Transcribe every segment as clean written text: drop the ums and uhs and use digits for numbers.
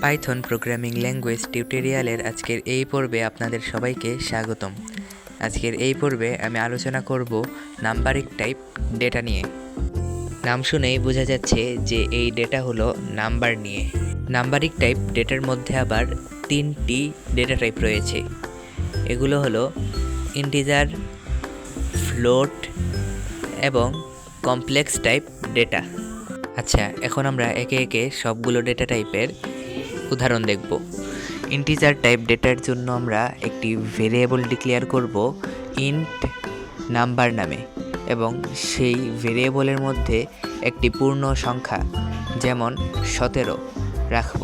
Python programming language টিউটোরিয়ালের আজকের এই পর্বে আপনাদের সবাইকে স্বাগতম। আজকের এই পর্বে আমি আলোচনা করব নাম্বারিক টাইপ ডেটা নিয়ে। নাম শুনেই বোঝা যাচ্ছে যে এই ডেটা হলো নাম্বার নিয়ে। নাম্বারিক টাইপ ডেটার মধ্যে আবার তিনটি ডেটা টাইপ রয়েছে। এগুলো হলো ইন্টিজার, ফ্লোট এবং কমপ্লেক্স টাইপ ডেটা। আচ্ছা, এখন আমরা একে একে সবগুলো ডেটা টাইপের উদাহরণ দেখব। ইন্টিজার টাইপ ডেটার জন্য আমরা একটি ভেরিয়েবল ডিক্লেয়ার করব ইন্ট নাম্বার নামে, এবং সেই ভেরিয়েবলের মধ্যে একটি পূর্ণ সংখ্যা যেমন 17 রাখব।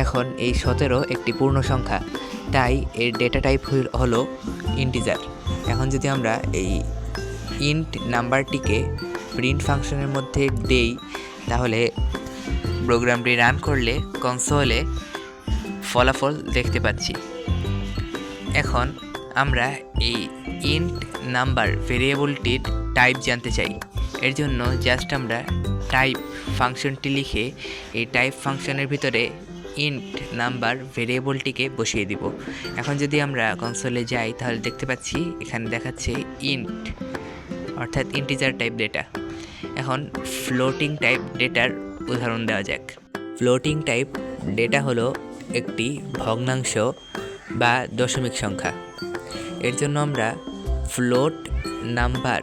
এখন এই 17 একটি পূর্ণ সংখ্যা, তাই এর ডেটা টাইপ হলো ইন্টিজার। এখন যদি আমরা এই ইন্ট নাম্বারটিকে প্রিন্ট ফাংশনের মধ্যে দেই, তাহলে প্রোগ্রামটি রান করলে কনসোলে ফলাফল দেখতে পাচ্ছি। এখন আমরা এই ইন্ট নাম্বার ভেরিয়েবলটির টাইপ জানতে চাই। এর জন্য জাস্ট আমরা টাইপ ফাংশনটি লিখে এই টাইপ ফাংশনের ভিতরে ইন্ট নাম্বার ভেরিয়েবলটিকে বসিয়ে দিব। এখন যদি আমরা কনসোলে যাই, তাহলে দেখতে পাচ্ছি এখানে দেখাচ্ছে ইন্ট, অর্থাৎ ইন্টিজার টাইপ ডেটা। এখন ফ্লোটিং টাইপ ডেটার উদাহরণ দেওয়া যাক। ফ্লোটিং টাইপ ডেটা হলো একটি ভগ্নাংশ বা দশমিক সংখ্যা। এর জন্য আমরা ফ্লোট নাম্বার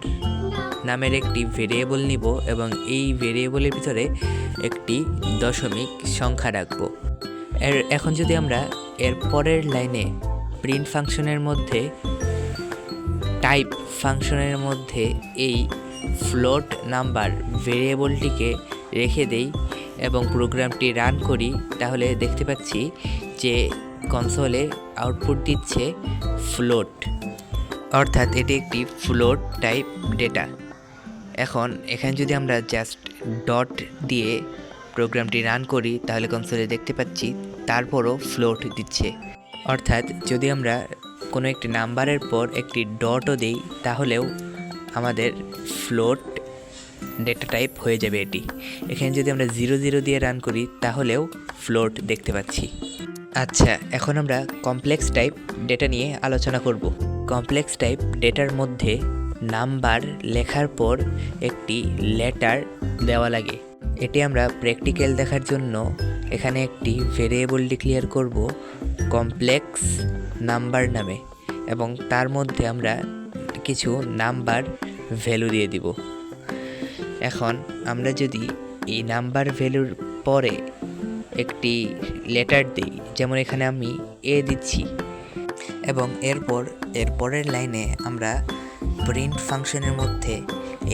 নামের একটি ভেরিয়েবল নিব এবং এই ভেরিয়েবলের ভিতরে একটি দশমিক সংখ্যা রাখব। এখন যদি আমরা এর পরের লাইনে প্রিন্ট ফাংশনের মধ্যে টাইপ ফাংশনের মধ্যে এই ফ্লোট নাম্বার ভেরিয়েবলটিকে রেখে দেই এবং প্রোগ্রামটি রান করি, তাহলে দেখতে পাচ্ছি যে কনসোলে আউটপুট দিচ্ছে ফ্লোট, অর্থাৎ এটি একটি ফ্লোট টাইপ ডেটা। এখন এখানে যদি আমরা জাস্ট ডট দিয়ে প্রোগ্রামটি রান করি, তাহলে কনসোলে দেখতে পাচ্ছি তারপরও ফ্লোট দিচ্ছে। অর্থাৎ যদি আমরা কোনো একটি নাম্বারের পর একটি ডটও দিই, তাহলেও আমাদের ফ্লোট ডেটা টাইপ হয়ে যাবে এটি। এখানে যদি আমরা 00 দিয়ে রান করি, তাহলেও ফ্লোট দেখতে পাচ্ছি। আচ্ছা, এখন আমরা কমপ্লেক্স টাইপ ডেটা নিয়ে আলোচনা করব। কমপ্লেক্স টাইপ ডেটার মধ্যে নাম্বার লেখার পর একটি লেটার দেওয়া লাগে। এটি আমরা প্র্যাকটিক্যাল দেখার জন্য এখানে একটি ভেরিয়েবল ডিক্লেয়ার করব কমপ্লেক্স নাম্বার নামে, এবং তার মধ্যে আমরা কিছু নাম্বার ভ্যালু দিয়ে দিব। এখন আমরা যদি এই নাম্বার ভ্যালুর পরে একটি লেটার দিই, যেমন এখানে আমি এ দিচ্ছি, এবং এর পরের লাইনে আমরা প্রিন্ট ফাংশনের মধ্যে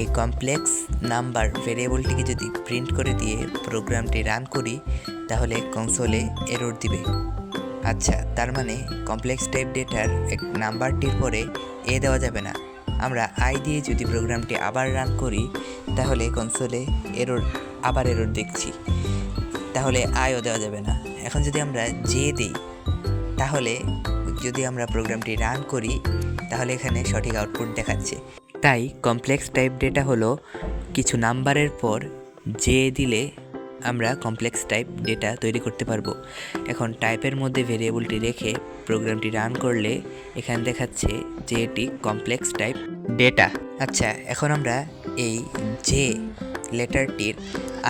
এই কমপ্লেক্স নাম্বার ভেরিয়েবলটিকে যদি প্রিন্ট করে দিয়ে প্রোগ্রামটি রান করি, তাহলে কনসোলে এরর দিবে। আচ্ছা, তার মানে কমপ্লেক্স টাইপ ডেটার এক নাম্বারটির পরে এ দেওয়া যাবে না। আমরা আই দিয়ে যদি প্রোগ্রামটি আবার রান করি, তাহলে কনসোলে আবার এরর দেখছি, তাহলে আইও দেওয়া যাবে না। এখন যদি আমরা জে দিই, তাহলে যদি আমরা প্রোগ্রামটি রান করি, তাহলে এখানে সঠিক আউটপুট দেখাচ্ছে। তাই কমপ্লেক্স টাইপ ডেটা হলো কিছু নাম্বারের পর জে দিলে আমরা কমপ্লেক্স টাইপ ডেটা তৈরি করতে পারবো। এখন টাইপের মধ্যে ভেরিয়েবলটি রেখে প্রোগ্রামটি রান করলে এখানে দেখাচ্ছে যে এটি কমপ্লেক্স টাইপ ডেটা। আচ্ছা, এখন আমরা এই যে লেটারটির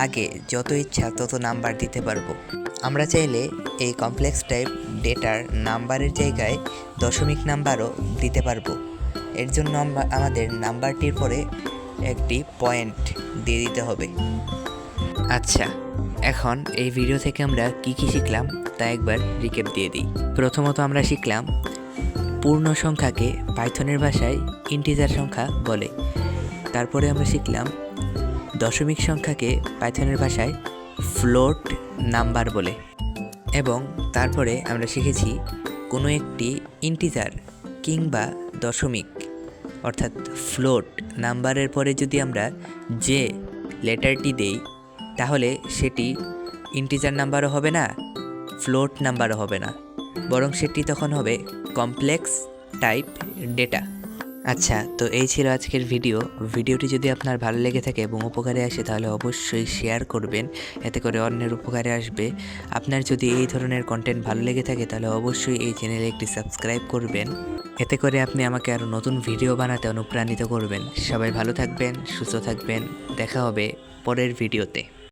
আগে যত ইচ্ছা তত নাম্বার দিতে পারবো। আমরা চাইলে এই কমপ্লেক্স টাইপ ডেটার নাম্বারের জায়গায় দশমিক নাম্বারও দিতে পারবো। এর জন্য আমাদের নাম্বারটির পরে একটি পয়েন্ট দিয়ে দিতে হবে। আচ্ছা, এখন এই ভিডিও থেকে আমরা কি শিখলাম তা একবার রিক্যাপ দিয়ে দিই। প্রথমত আমরা শিখলাম পূর্ণ সংখ্যাকে পাইথনের ভাষায় ইন্টিজার সংখ্যা বলে। তারপরে আমরা শিখলাম দশমিক সংখ্যাকে পাইথনের ভাষায় ফ্লোট নাম্বার বলে। এবং তারপরে আমরা শিখেছি কোনো একটি ইন্টিজার কিংবা দশমিক অর্থাৎ ফ্লোট নাম্বারের পরে যদি আমরা যে লেটারটি দেই, তাহলে সেটি ইন্টিজার নাম্বারও হবে না, ফ্লোট নাম্বারও হবে না, বরং সেটি তখন হবে কমপ্লেক্স টাইপ ডেটা। আচ্ছা, তো এই ছিল আজকের ভিডিওটি যদি আপনার ভালো লেগে থাকে এবং উপকারে আসে তাহলে অবশ্যই শেয়ার করবেন, এতে করে অন্যের উপকারে আসবে। আপনার যদি এই ধরনের কন্টেন্ট ভালো লেগে থাকে তাহলে অবশ্যই এই চ্যানেলে একটি সাবস্ক্রাইব করবেন, এতে করে আপনি আমাকে আরও নতুন ভিডিও বানাতে অনুপ্রাণিত করবেন। সবাই ভালো থাকবেন, সুস্থ থাকবেন, দেখা হবে পরের ভিডিওতে।